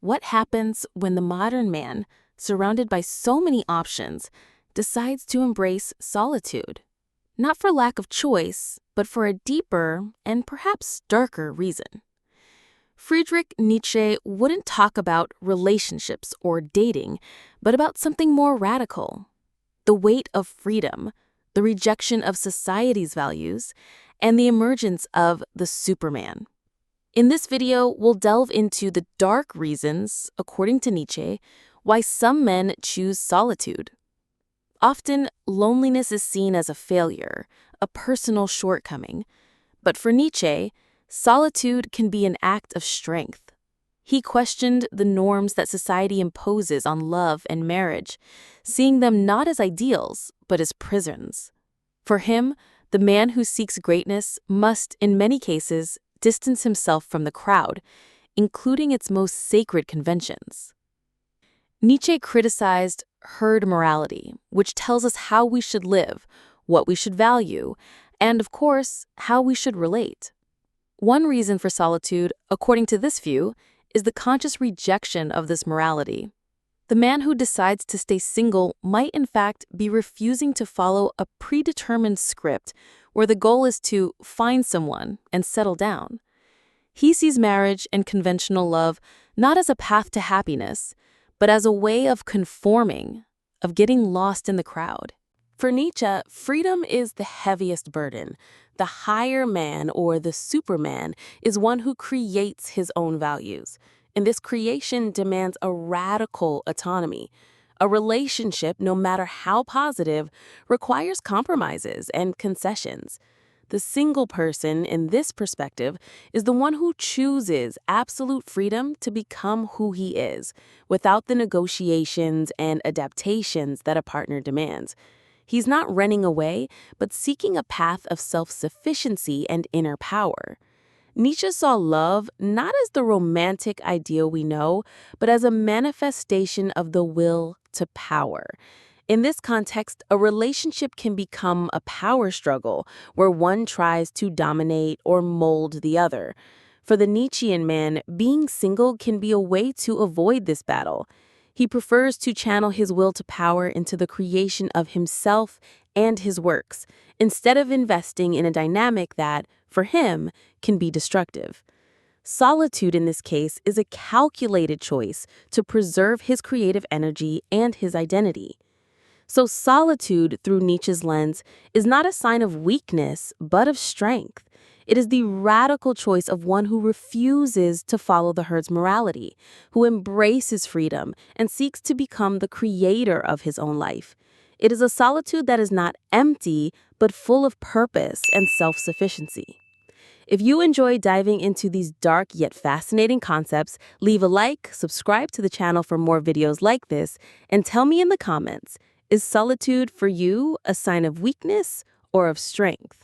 What happens when the modern man, surrounded by so many options, decides to embrace solitude? Not for lack of choice, but for a deeper and perhaps darker reason. Friedrich Nietzsche wouldn't talk about relationships or dating, but about something more radical: the weight of freedom, the rejection of society's values, and the emergence of the Superman. In this video, we'll delve into the dark reasons, according to Nietzsche, why some men choose solitude. Often, loneliness is seen as a failure, a personal shortcoming. But for Nietzsche, solitude can be an act of strength. He questioned the norms that society imposes on love and marriage, seeing them not as ideals, but as prisons. For him, the man who seeks greatness must, in many cases, distance himself from the crowd, including its most sacred conventions. Nietzsche criticized herd morality, which tells us how we should live, what we should value, and, of course, how we should relate. One reason for solitude, according to this view, is the conscious rejection of this morality. The man who decides to stay single might, in fact, be refusing to follow a predetermined script where the goal is to find someone and settle down. He sees marriage and conventional love not as a path to happiness, but as a way of conforming, of getting lost in the crowd. For Nietzsche, freedom is the heaviest burden. The higher man, or the Superman, is one who creates his own values. And this creation demands a radical autonomy. A relationship, no matter how positive, requires compromises and concessions. The single person, in this perspective, is the one who chooses absolute freedom to become who he is, without the negotiations and adaptations that a partner demands. He's not running away, but seeking a path of self-sufficiency and inner power. Nietzsche saw love not as the romantic ideal we know, but as a manifestation of the will to power. In this context, a relationship can become a power struggle where one tries to dominate or mold the other. For the Nietzschean man, being single can be a way to avoid this battle. He prefers to channel his will to power into the creation of himself and his works, instead of investing in a dynamic that, for him, can be destructive. Solitude in this case is a calculated choice to preserve his creative energy and his identity. So solitude, through Nietzsche's lens, is not a sign of weakness, but of strength. It is the radical choice of one who refuses to follow the herd's morality, who embraces freedom and seeks to become the creator of his own life. It is a solitude that is not empty, but full of purpose and self-sufficiency. If you enjoy diving into these dark yet fascinating concepts, leave a like, subscribe to the channel for more videos like this, and tell me in the comments, is solitude for you a sign of weakness or of strength?